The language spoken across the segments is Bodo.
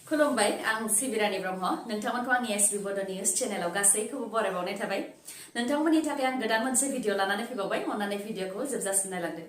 खुलुमबाय आं सिबिरानि ब्रह्म नोंथांमोनखौ आंनि एसबी बड' निउज चेनेलाव गासैखौबो बरायबावनाय थाबाय नोंथांमोननि थाखाय आं गोदान मोनसे भिडिअ लानानै फैबावबाय अन्नानै भिडिअखौ जोबजासिम नायलांदो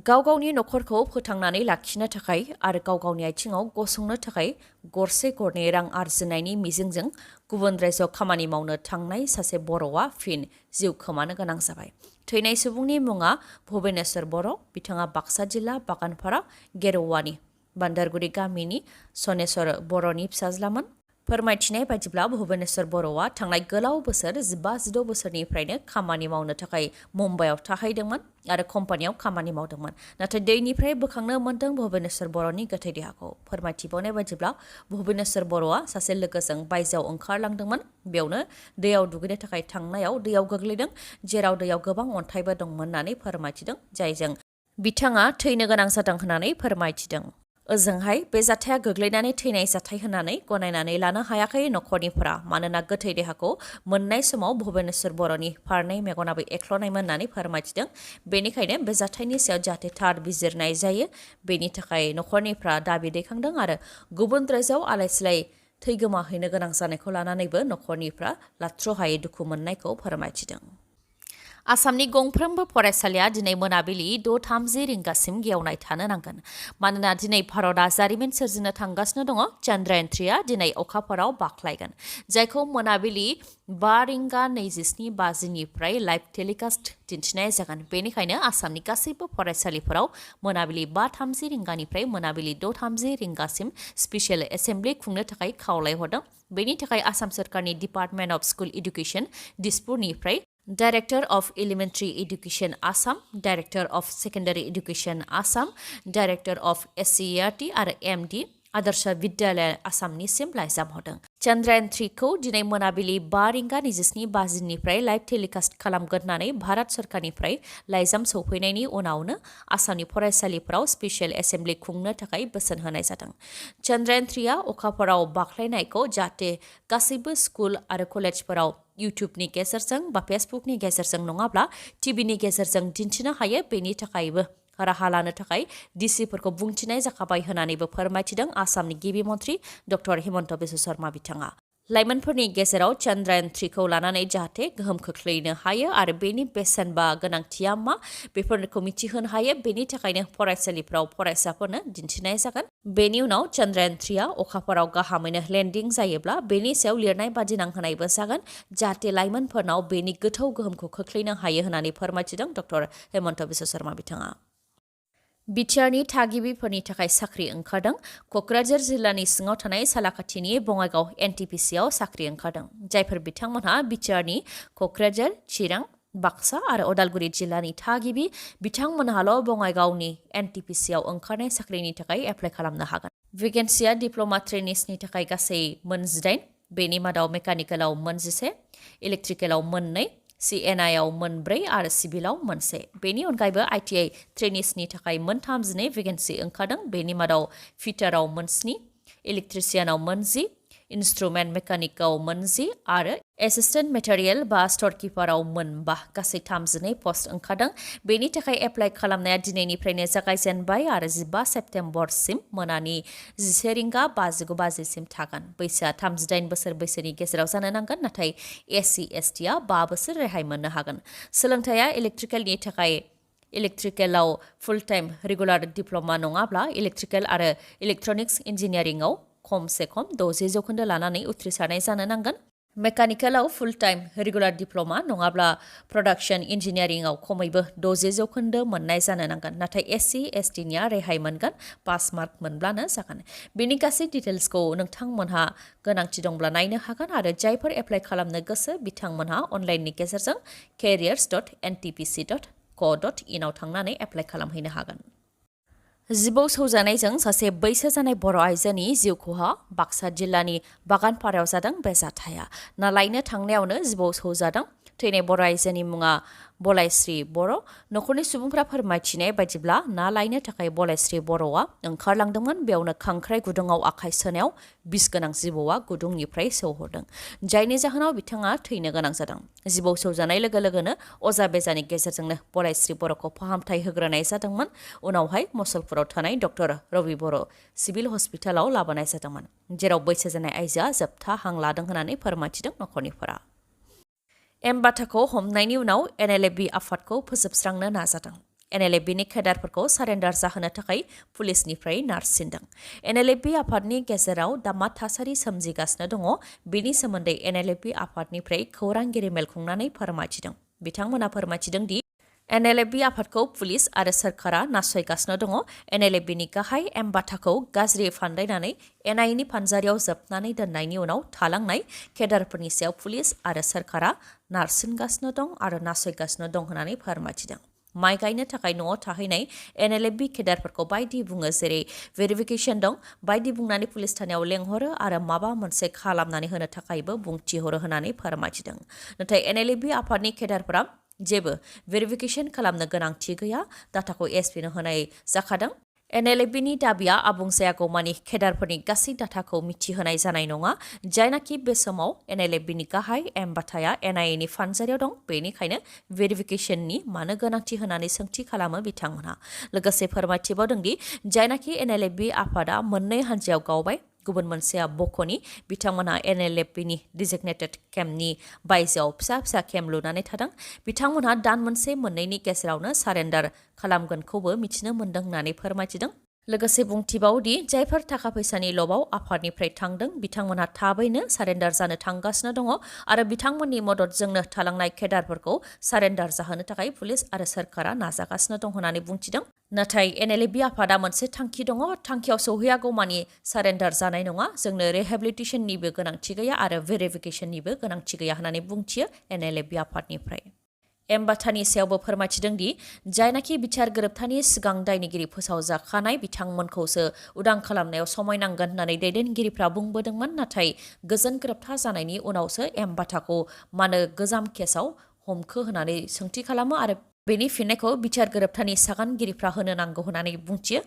गाव गावनि नखरखौ फोथांनानै लाखिनो थाखाय आरो गाव गावनि आथिङाव गसंनो थाखाय गरसे गरनै रां आर्जिनायनि मिजिंजों गुबुन रायजोआव खामानि मावनो थांनाय सासे बर'आ फिन जिउ खोमानो गोनां जाबाय। थैनाय सुबुंनि मुङा भुबनेश्वर बर', बिथाङा बाक्सा जिल्ला बागानपारा गेरुवानि बान्दारगुरि गामिनि सनेश्वर बर'नि फिसाज्लामोन। फोरमायथिनाय बायदिब्ला भुबनेश्वर बर'आ थांनाय गोलाव बोसोर 15-16 बोसोरनिफ्रायनो खामानि मावनो थाखाय मुम्बाइआव थाहैदोंमोन आरो कम्पानियाव खामानि मावदोंमोन। नाथाय दैनिफ्राय बोखांनो मोन्दों भुबनेश्वर बर'नि गोथै देहाखौ। फोरमायथिबावनाय बायदिब्ला भुबनेश्वर बर'आ सासे लोगोजों बायजोआव ओंखारलांदोंमोन। बेयावनो दैयाव दुगैनो थाखाय थांनायाव दैयाव गोग्लैदों, जेराव दैयाव गोबां अन्थाइबो दंमोन होननानै फोरमायथिदों, जायजों बिथाङा थैनो गोनां जादों होननानै फोरमायथिदों। ओजोंहाय बे जाथाया गोग्लैनानै थैनाय जाथाय होननानै गनायनानै लानो हायाखै नखरनिफोरा, मानोना गोथै देहाखौ मोननाय समाव भुबनेश्वर बर'नि फारनै मेगनाबो एक्ल'नायमोन होननानै फोरमायथिदों। बेनिखायनो बे जाथायनि सायाव जाहाथे थार बिजिरनाय जायो, बेनि थाखाय नखरनिफ्रा दाबि दैखांदों आरो गुबुन रायजोआव आलाय-सिलाय थै गोमाहैनो गोनां जानायखौ लानानैबो नखरनिफ्रा लाथ्र'हायै दुखु मोननायखौ फोरमायथिदों। आसामनि गंफ्रोमबो फरायसालिया दिनै मोनाबिलि 6:30 रिंगासिम गेवनाय थानो नांगोन, मानोना दिनै भारतआ जारिमिन सोरजिनो थांगासिनो दङ। चन्द्रायन 3आ दिनै अखाफोराव बाख्लायगोन, जायखौ मोनाबिलि 5:27 लाइभ टेलिकास्ट दिन्थिनाय जागोन। बेनिखायनो आसामनि गासैबो फरायसालिफोराव मोनाबिलि 5:30 रिंगानिफ्राय मोनाबिलि 6:30 रिंगासिम स्पेसियेल एसेम्बलि खुंनो थाखाय खावलायहरदों। बेनि थाखाय आसाम सोरखारनि डिपार्टमेन्ट अफ स्कुल एडुकेसन दिसपुरनिफ्राय director of elementary education Assam, director of secondary education Assam, director of SCERT आरो एमडि आदर्श विद्यालय आसामनिसिम लाइजाम हरदों। चन्द्रायन 3खौ दिनै मोनाबिलि 5:27 लाइभ टेलिकास्ट खालामगोन होननानै भारत सरकारनिफ्राय लाइजाम सौफैनायनि उनावनो आसामनि फरायसालिफोराव स्पेसियेल एसेम्बलि खुंनो थाखाय बोसोन होनाय जादों। चन्द्रायन 3आ अखाफोराव बाख्लायनायखौ जाहाथे गासैबो स्कुल आरो कलेजफोराव इउटुबनि गेजेरजों बा फेसबुकनि गेजेरजों नङाब्ला टिभिनि गेजेरजों दिन्थिनो हायो, बेनि थाखायबो राहा लानो थाखाय डिसिफोरखौ बुंथिनाय जाखाबाय होननानैबो फोरमायथिदों आसामनि गिबि मन्त्रि डक्टर हिमन्त बिश्व शर्मा बिथाङा। लाइमोनफोरनि गेजेराव चन्द्रायन 3खौ लानानै जाहाथे गोहोम खोख्लैनो हायो आरो बेनि बेसेन बा गोनांथिया मा बेफोरखौ मिथिहोनो हायो, बेनि थाखायनो फरायसालिफ्राव फरायसाफोरनो दिन्थिनाय जागोन। बेनि उनाव चन्द्रायन 3आ अखाफोराव गाहामैनो लेन्डिं जायोब्ला बेनि सायाव लिरनाय बादिनांहोनायबो जागोन, जाहाथे लाइमोनफोरनाव बेनि गोथौ गोहोमखौ खोख्लैनो हायो होननानै फोरमायथिदों डक्टर हिमन्त बिश्व शर्मा बिथाङा। बिटिआरनि थागिबिफोरनि थाखाय साख्रि ओंखारदों। क'क्राझार जिल्लानि सिङाव थानाय सालाकाथिनि बङाइगाव एनटिपिसिआव साख्रि ओंखारदों। जायफोर बिथांमोनहा बिटिआरनि क'क्राझार, चिरां, बाक्सा आरो उदालगुरि जिल्लानि थागिबि, बिथांमोनहाल' बङाइगावनि एनटिपिसिआव ओंखारनाय साख्रिनि थाखाय एप्लाइ खालामनो हागोन। भेकेन्सिया डिप्ल'मा ट्रेनिसनि थाखाय गासै 18, बेनि मादाव मेकानिकेलाव 11, इलेक्ट्रिकेलाव 2, CNIआव 4 आरो सिभिलाव 1। बेनि अनगायैबो आइटिआइ ट्रेनिसनि थाखाय 32 भेकेन्सि ओंखारदों। बेनि मादाव फिटाराव 7, इलेक्ट्रिसियानाव 10, इन्स्ट्रुमेन्ट मेकानिकआव 10 आरो एसिस्टेन्ट मेटेरियेल बा स्ट'र किपाराव 5, गासै 32 पस्ट ओंखारदों। बेनि थाखाय एप्लाइ खालामनाया दिनैनिफ्रायनो जागायजेनबाय आरो 15 सेप्तेम्बरसिम मोनानि 11:59 थागोन। बैसोआ 38 बोसोर बैसोनि गेजेराव जानो नांगोन, नाथाय SC/STआ 5 बोसोर रेहाय मोननो हागोन। सोलोंथाइया इलेक्ट्रिकेलनि थाखाय इलेक्ट्रिकेलाव फुल टाइम रेगुलार डिप्ल'मा नङाब्ला इलेक्ट्रिकेल आरो इलेक्ट्रनिक्स इन्जिनियारिंआव खमसे खम 60 जौखोन्दो लानानै उथ्रिसारनाय जानो नांगोन। मेकानिकेलाव फुल टाइम रेगुलार डिप्ल'मा नङाब्ला प्रडाक्शन इन्जिनियारिंआव खमैबो 60 जौखोन्दो मोननाय जानो नांगोन, नाथाय SC/STनिया रेहाय मोनगोन, पास मार्क मोनब्लानो जागोन। बेनि गासै डिटेल्सखौ नोंथांमोनहा गोनांथि दंब्ला नायनो हागोन आरो जायफोर एप्लाइ खालामनो गोसो बिथांमोनहा अनलाइननि गेजेरजों careers.ntpc.co.in आव थांनानै एप्लाइ खालामहैनो हागोन। जिबौ सौजानायजों सासे बैसो जानाय बर' आइजोनि जिउ खहा। बाक्सा जिल्लानि बागानपारायाव जादों बे जाथाया। ना लायनो थांनायावनो जिबौ सौजादों। थैनाय बर' आइजोनि मुङा बलायश्री बर'। नखरनि सुबुंफ्रा फोरमायथिनाय बायदिब्ला ना लायनो थाखाय बलायश्री बर'आ ओंखारलांदोंमोन। बेयावनो खांख्राइ गुदुङाव आखाइ सोनायाव बिस गोनां जिबौआ गुदुंनिफ्राय सौहरदों, जायनि जाहोनाव बिथाङा थैनो गोनां जादों। जिबौ सौजानाय लोगो लोगोनो अजा बेजानि गेजेरजोंनो बलायश्री बर'खौ फाहामथाय होग्रोनाय जादोंमोन। उनावहाय मुसलपुराव थानाय डक्टर रवि बर' सिभिल हस्पिटालाव लाबोनाय जादोंमोन, जेराव बैसो जानाय आइजोआ जोबथा हां लादों होननानै फोरमायथिदों नखरनिफोरा। एमबाथाखौ हमनायनि उनाव NLFB आफादखौ फोजोबस्रांनो नाजादों। NLFBनि केडारफोरखौ सारेन्डार जाहोनो थाखाय पुलिसनिफ्राय नारसिनदों। NLFB आफादनि गेजेराव दा मा थासारि सोमजिगासिनो दङ, बेनि सोमोन्दै NLFB आफादनिफ्राय खौरांगिरि मेल खुंनानै फोरमायथिदों। बिथांमोना फोरमायथिदों दि NLFB आफादखौ पुलिस आरो सोरखारा नासयगासिनो दङ। NLFBनि गाहाय एमबाथाखौ गाज्रि फान्दायनानै NIAनि फानजारियाव जोबनानै दोननायनि उनाव थालांनाय केडारफोरनि सायाव पुलिस आरो सोरखारा नारसिनगासिनो दं आरो नासयगासिनो दं होननानै फोरमायथिदों। माइ गायनो थाखाय न'आव थाहैनाय NLFB केडारफोरखौ बायदि बुङो, जेरै भेरिफिकेसन दं बायदि बुंनानै पुलिस थानायाव लेंहरो आरो माबा मोनसे खालामनानै होनो थाखायबो बुंथिहरो होननानै फोरमायथिदों। नाथाय NLFB आफादनि केडारफोरा जेबो भेरिफिकेसन खालामनो गोनांथि गैया, डाटाखौ एसपिनो होनाय जाखादों। NLFBनि दाबिया आबुं जायागौमानि केडारफोरनि गासै डाटाखौ मिथिहोनाय जानाय नङा, जायनाखि बे समाव NLFBनि गाहाय एमबाथाया NIAनि फानजारियाव दं। बेनिखायनो भेरिफिकेसननि मानो गोनांथि होननानै सोंथि खालामो बिथांमोनहा। लोगोसे फोरमायथिबावदों दि जायनाखि NLFB आफादा मोननै हान्जायाव गावबाय, गुबुन मोनसेया बख'नि, बिथांमोनहा NLFBनि डिजिगनेटेड केम्पनि बायजोआव फिसा फिसा केम्प लुनानै थादों। बिथांमोनहा दान मोनसे मोननैनि गेजेरावनो सारेन्डार खालामगोनखौबो मिथिनो मोन्दों होननानै फोरमायथिदों। लोगोसे बुंथिबावदि जायफोर थाखा फैसानि लबाव आफादनिफ्राय थांदों, बिथांमोनहा थाबैनो सारेन्डार जानो थांगासिनो दङ आरो बिथांमोननि मददजोंनो थालांनाय केडारफोरखौ सारेन्डार जाहोनो थाखाय पुलिस आरो सोरखारा नाजागासिनो दं होननानै बुंथिदों। नाथाय NLFB आफादा मोनसे थांखि दङ, थांखियाव सौहैयागौमानि सारेन्डार जानाय नङा। जोंनो रिहेबिलिटेसननिबो गोनांथि गैया आरो भेरिफिकेसननिबो गोनांथि गैया होननानै बुंथियो NLFB आफादनिफ्राय। एमबाथानि सायावबो फोरमायथिदों दि जायनाखि बिचार गोरोबथानि सिगां दायनिगिरि फोसावजाखानाय बिथांमोनखौसो उदां खालामनायाव समय नांगोन होननानै दैदेनगिरिफ्रा बुंबोदोंमोन। नाथाय गोजोन गोरोबथा जानायनि उनावसो एमबाथाखौ मानो गोजाम केसाव हमखो होननानै सोंथि खालामो आरो बेनि फिननायखौ बिचार गोरोबथानि सागानगिरिफ्रा होनो नांगौ होननानै बुंथियो।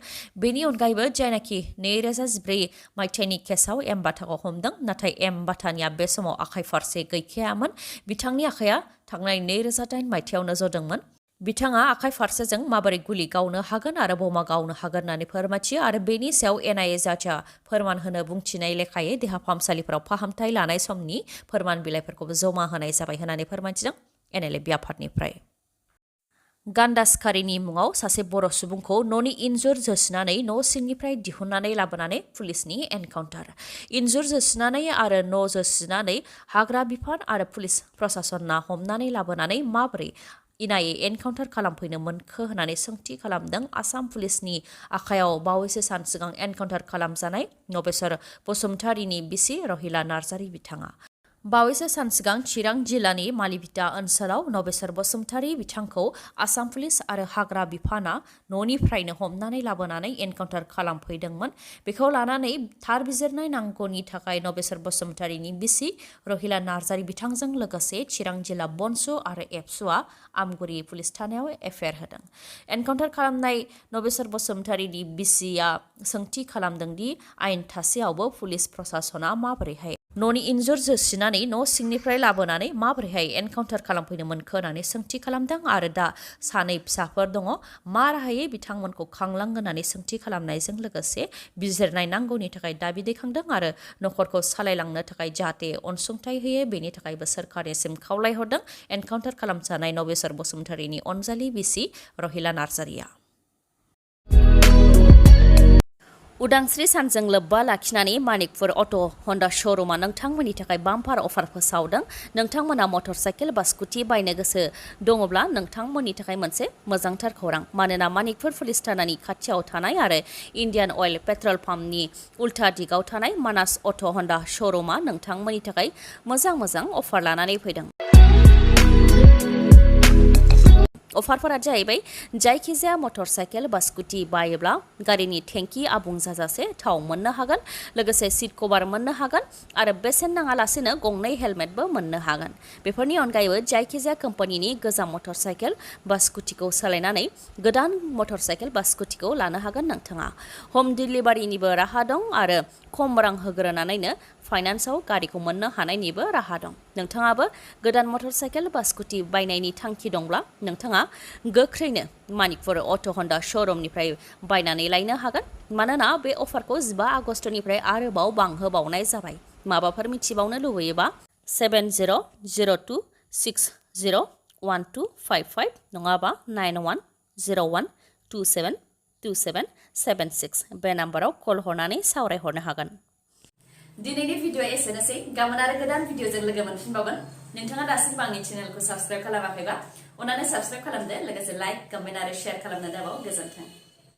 बेनि अनगायैबो जायनाखि 2014 मायथाइनि केसाव एमबाथाखौ हमदों, नाथाय एमबाथानिया बे समाव आखाइ फारसे गैखायामोन। बिथांनि आखाइया थांनाय 2008 मायथाइयावनो जदोंमोन। बिथाङा आखाइ फारसेजों माबोरै गुलि गावनो हागोन आरो बमा गावनो हागोन होननानै फोरमायथियो आरो बेनि सायाव NIA जाथिया फोरमान होनो बुंथिनाय लेखायै देहा फाहामसालिफोराव फाहामथाय लानाय समनि फोरमान बिलाइफोरखौबो जमा होनाय जाबाय होननानै फोरमायथिदों NLFB आफादनिफ्राय। गान्दा सिखारिनि मुङाव सासे बर' सुबुंखौ न'नि इन्जुर जोसिनानै न' सिंनिफ्राय दिहुननानै लाबोनानै पुलिसनि एनकाउन्टार। इन्जुर जोसिनानै आरो न' जोसिनानै हाग्रा बिफान आरो पुलिस प्रशासनआ हमनानै लाबोनानै माबोरै इनायै एनकाउन्टार खालामफैनो मोनखो होननानै सोंथि खालामदों आसाम पुलिसनि आखायाव बावैसो सान सिगां एनकाउन्टार खालामजानाय नबेसर बसुमतारीनि बिसि रहिला नार्जारी बिथाङा। बावैसो सान सिगां चिरां जिल्लानि मालिभिटा ओनसोलाव नबेसर बसुमतारी बिथांखौ आसाम पुलिस आरो हाग्रा बिफाना न'निफ्रायनो हमनानै लाबोनानै एनकाउन्टार खालामफैदोंमोन। बेखौ लानानै थार बिजिरनाय नांगौनि थाखाय नबेसर बसुमतारीनि बिसि रहिला नार्जारी बिथांजों लोगोसे चिरां जिल्ला बनसु आरो एबसुआ आमगुरि पुलिस थानायाव एफआइआर होदों। एनकाउन्टार खालामनाय नबेसर बसुमतारीनि बिसिया सोंथि खालामदों दि आयेन थासेयावबो पुलिस प्रशासना माबोरैहाय न'नि इन्जुर जोसिनानै न' सिंनिफ्राय लाबोनानै माबोरैहाय एनकाउन्टार खालामफैनो मोनखो होननानै सोंथि खालामदों आरो दा सानै फिसाफोर दङ, मा राहायै बिथांमोनखौ खांलांगोन होननानै सोंथि खालामनायजों लोगोसे बिजिरनाय नांगौनि थाखाय दाबि दैखांदों आरो न'खरखौ सालायलांनो थाखाय जाहाथे अनसुंथाइ होयो बेनि थाखायबो सोरखारनिसिम खावलायहरदों एनकाउन्टार खालामजानाय नबेसर बसुमतारीनि अनजालि बिसि रहिला नार्जारीया। उदांस्रि सानजों लोब्बा लाखिनानै मानिकपुर अट' हन्डा श'रुमा नोंथांमोननि थाखाय बाम्पार अफार फोसावदों। नोंथांमोना मटर साइकेल बा स्कुटि बायनो गोसो दङब्ला नोंथांमोननि थाखाय मोनसे मोजांथार खौरां। मानोना मानिकपुर पुलिस थानानि खाथियाव थानाय आरो इन्डियान अइल पेट्रल पाम्पनि उल्था दिगाव थानाय मानास अट' हन्डा श'रुमा नोंथांमोननि थाखाय मोजां अफार लानानै फैदों। अफारफोरा जाहैबाय जायखिजाया मटर साइकेल बा स्कुटि बायोब्ला गारिनि टेंकि आबुं जाजासे थाव मोननो हागोन लोगोसे सीट कभार मोननो हागोन आरो बेसेन नाङालासेनो गंनै हेलमेटबो मोननो हागोन बेफोरनि अनगायैबो जायखिजाया कम्पानिनि गोजाम मटर साइकेल बा स्कुटिखौ सोलायनानै गोदान मटर साइकेल बा स्कुटिखौ लानो हागोन नोंथाङा हम डिलिभारिनिबो राहा दं आरो खम रां होग्रोनानैनो फाइनान्सआव गारिखौ मोननो हानायनिबो राहा दं नोंथाङाबो गोदान मटर साइकेल बा स्कुटि बायनायनि थांखि दंब्ला नोंथाङा गोख्रैनो मानिकपुर अट' हन्डा श'रुमनिफ्राय बायनानै लायनो हागोन मानोना बे अफारखौ 15 आगस्टनिफ्राय आरोबाव बांहोबावनाय जाबाय माबाफोर मिथिबावनो लुबैयोबा 7006012555 नङाबा 9101272776 बे नाम्बाराव कल हरनानै सावरायहरनो हागोन दिनैनि भिडिअ एसेनोसै गाबोन आरो गोदान भिडिअजों लोगो मोनफिनबावगोन नोंथाङा दासिमबो आंनि चेनेलखौ साबस्क्राइब खालामाखैबा अन्नानै साबस्क्राइब खालामदो लोगोसे लाइक कमेन्ट आरो शेयार खालामनो दाबाव गोजोन्थों